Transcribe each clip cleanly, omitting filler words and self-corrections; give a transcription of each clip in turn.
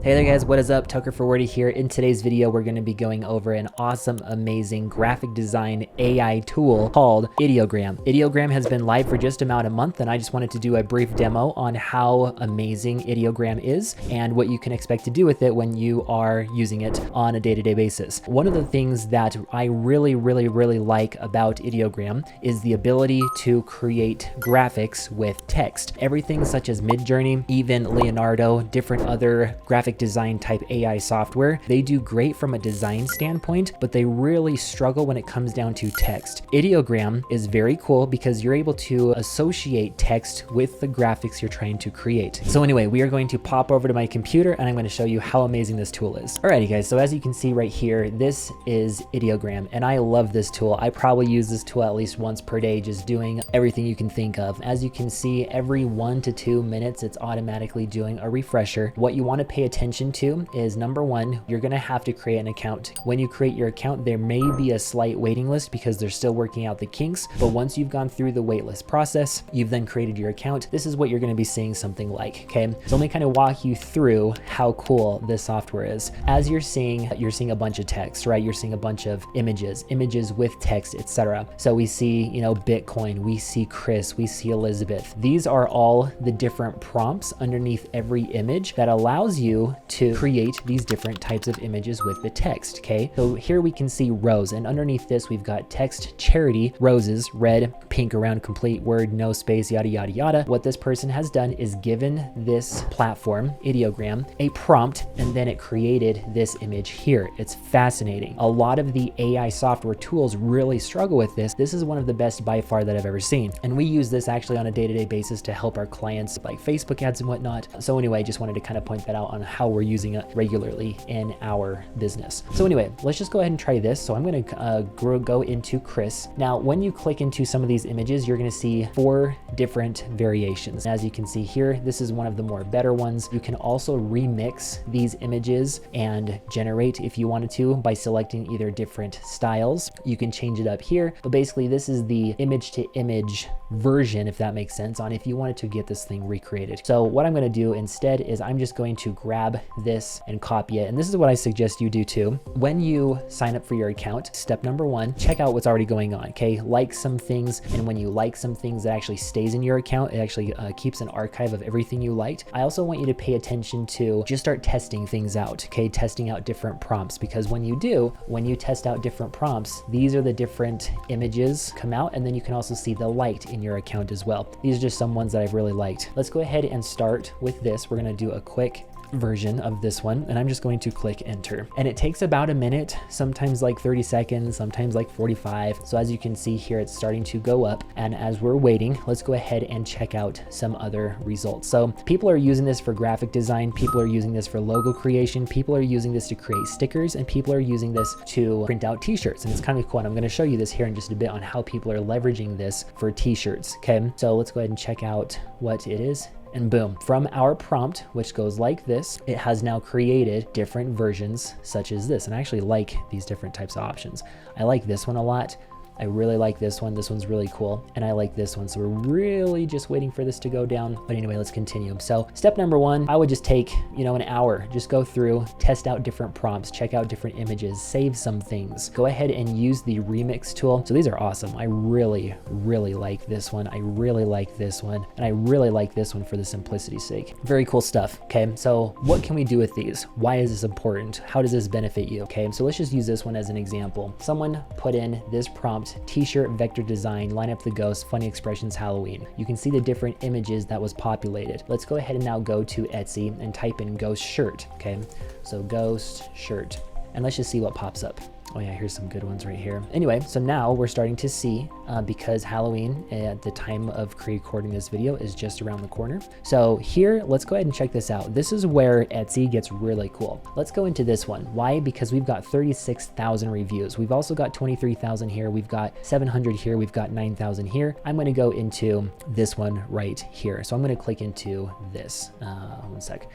Hey there guys, what is up? Tucker for Wordy here. In today's video, we're going to be going over an awesome, amazing graphic design AI tool called Ideogram. Ideogram has been live for just about a month, and I just wanted to do a brief demo on how amazing Ideogram is and what you can expect to do with it when you are using it on a day-to-day basis. One of the things that I really like about Ideogram is the ability to create graphics with text. Everything such as Midjourney, even Leonardo, different other graphic design type AI software, they do great from a design standpoint, but they really struggle when it comes down to text. Ideogram is very cool because you're able to associate text with the graphics you're trying to create. So anyway, we are going to pop over to my computer and I'm going to show you how amazing this tool is. Alrighty guys, so as you can see right here, this is Ideogram and I love this tool. I probably use this tool at least once per day, just doing everything you can think of. As you can see, every 1 to 2 minutes, it's automatically doing a refresher. What you want to pay attention to is number one, you're going to have to create an account. When you create your account, there may be a slight waiting list because they're still working out the kinks. But once you've gone through the waitlist process, you've then created your account. This is what you're going to be seeing something like, okay? So let me kind of walk you through how cool this software is. As you're seeing a bunch of text, right? You're seeing a bunch of images with text, etc. So we see, Bitcoin, we see Chris, we see Elizabeth. These are all the different prompts underneath every image that allows you to create these different types of images with the text, okay? So here we can see rose, and underneath this we've got text charity, roses, red, pink around complete word, no space, yada, yada, yada. What this person has done is given this platform, Ideogram, a prompt, and then it created this image here. It's fascinating. A lot of the AI software tools really struggle with this. This is one of the best by far that I've ever seen. And we use this actually on a day-to-day basis to help our clients like Facebook ads and whatnot. So anyway, just wanted to kind of point that out on how we're using it regularly in our business. So anyway, let's just go ahead and try this. So I'm going to go into Chris. Now, when you click into some of these images, you're going to see 4 different variations. As you can see here, this is one of the more better ones. You can also remix these images and generate if you wanted to by selecting either different styles. You can change it up here, but basically this is the image to image version, if that makes sense, on if you wanted to get this thing recreated. So what I'm going to do instead is I'm just going to grab this and copy it. And this is what I suggest you do too. When you sign up for your account, step number 1, check out what's already going on, okay? Like some things, and when you like some things, that actually stays in your account. It actually keeps an archive of everything you liked. I also want you to pay attention to just start testing things out, okay? Testing out different prompts, because when you test out different prompts, these are the different images come out, and then you can also see the liked in your account as well. These are just some ones that I've really liked. Let's go ahead and start with this. We're going to do a quick version of this one, and I'm just going to click enter, and it takes about a minute, sometimes like 30 seconds, sometimes like 45. So as you can see here, it's starting to go up, and as we're waiting, let's go ahead and check out some other results. So people are using this for graphic design, people are using this for logo creation, people are using this to create stickers, and people are using this to print out t-shirts, and it's kind of cool. And I'm going to show you this here in just a bit on how people are leveraging this for t-shirts. Okay, so let's go ahead and check out what it is. And boom, from our prompt, which goes like this, it has now created different versions such as this. And I actually like these different types of options. I like this one a lot. I really like this one. This one's really cool. And I like this one. So we're really just waiting for this to go down. But anyway, let's continue. So step number 1, I would just take, an hour, just go through, test out different prompts, check out different images, save some things, go ahead and use the remix tool. So these are awesome. I really like this one. I really like this one. And I really like this one for the simplicity's sake. Very cool stuff. Okay. So what can we do with these? Why is this important? How does this benefit you? Okay. So let's just use this one as an example. Someone put in this prompt, t-shirt vector design, line up the ghost, funny expressions, Halloween. You can see the different images that was populated. Let's go ahead and now go to Etsy and type in ghost shirt. Okay, so ghost shirt, and let's just see what pops up. Oh yeah, here's some good ones right here. Anyway, so now we're starting to see, because Halloween at the time of recording this video is just around the corner. So here, let's go ahead and check this out. This is where Etsy gets really cool. Let's go into this one. Why? Because we've got 36,000 reviews. We've also got 23,000 here. We've got 700 here. We've got 9,000 here. I'm going to go into this one right here. So I'm going to click into this. One sec.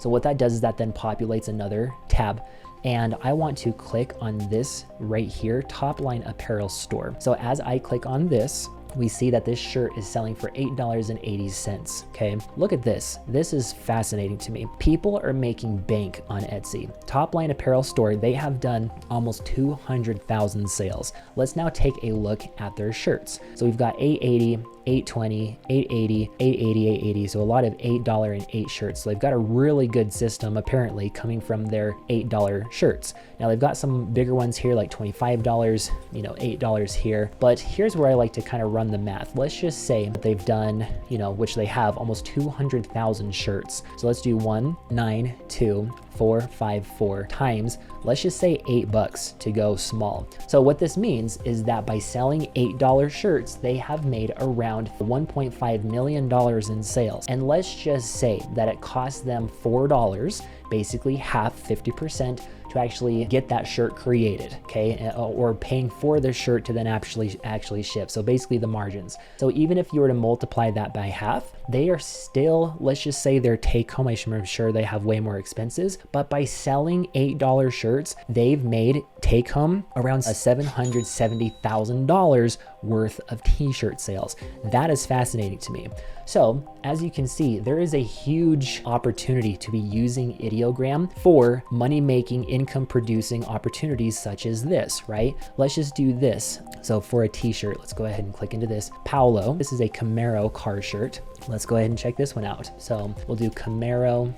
So what that does is that then populates another tab. And I want to click on this right here, top line apparel store. So as I click on this, we see that this shirt is selling for $8.80. Okay, look at this. This is fascinating to me. People are making bank on Etsy. Topline apparel store, they have done almost 200,000 sales. Let's now take a look at their shirts. So we've got $8.80, $8.20, $8.80, $8.80, $8.80. So a lot of $8 and $8 shirts. So they've got a really good system apparently coming from their $8 shirts. Now they've got some bigger ones here like $25, you know, $8 here. But here's where I like to kind of run the math. Let's just say that they've done, you know, which they have almost 200,000 shirts. So let's do 1,92454 times, let's just say $8 to go small. So what this means is that by selling $8 shirts, they have made around $1.5 million in sales. And let's just say that it costs them $4, basically half, 50%, to actually get that shirt created, okay? Or paying for the shirt to then actually ship. So basically the margins. So even if you were to multiply that by half, they are still, let's just say their take home, I'm sure they have way more expenses, but by selling $8 shirts, they've made take home around $770,000 worth of t-shirt sales. That is fascinating to me. So as you can see, there is a huge opportunity to be using Ideogram for money-making, income-producing opportunities such as this, right? Let's just do this. So for a t-shirt, let's go ahead and click into this. Paolo, this is a Camaro car shirt. Let's go ahead and check this one out. So we'll do Camaro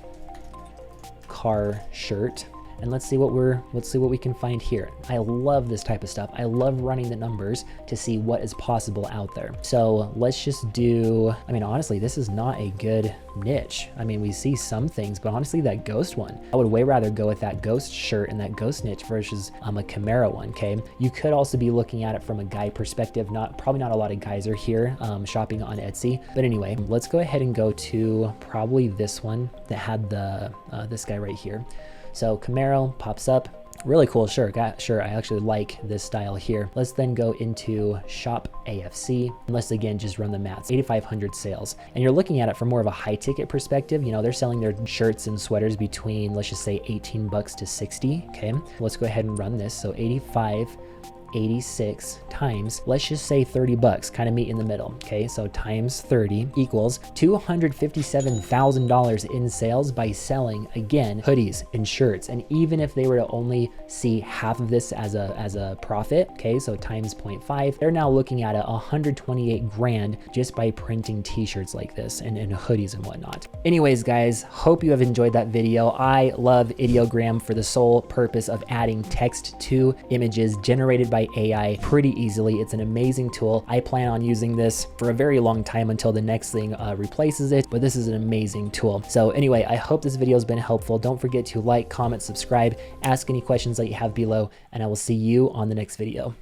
car shirt. And let's see what we can find here. I love this type of stuff. I love running the numbers to see what is possible out there. So let's just do, I mean, honestly, this is not a good niche. I mean, we see some things, but honestly, that ghost one, I would way rather go with that ghost shirt and that ghost niche versus a Camaro one, okay? You could also be looking at it from a guy perspective. Probably not a lot of guys are here shopping on Etsy. But anyway, let's go ahead and go to probably this one that had the this guy right here. So Camaro pops up, really cool shirt. Sure, I actually like this style here. Let's then go into shop AFC. And let's again just run the math. 8,500 sales. And you're looking at it from more of a high ticket perspective. You know, they're selling their shirts and sweaters between, let's just say $18 to 60. Okay, let's go ahead and run this. So 86 times, let's just say $30, kind of meet in the middle. Okay, so times 30 equals $257,000 in sales by selling, again, hoodies and shirts. And even if they were to only see half of this as a profit, okay, so times 0.5, they're now looking at 128 grand just by printing t-shirts like this and hoodies and whatnot. Anyways, guys, hope you have enjoyed that video. I love Ideogram for the sole purpose of adding text to images generated by AI pretty easily. It's an amazing tool. I plan on using this for a very long time until the next thing replaces it, but this is an amazing tool. So anyway, I hope this video has been helpful. Don't forget to like, comment, subscribe, ask any questions that you have below, and I will see you on the next video.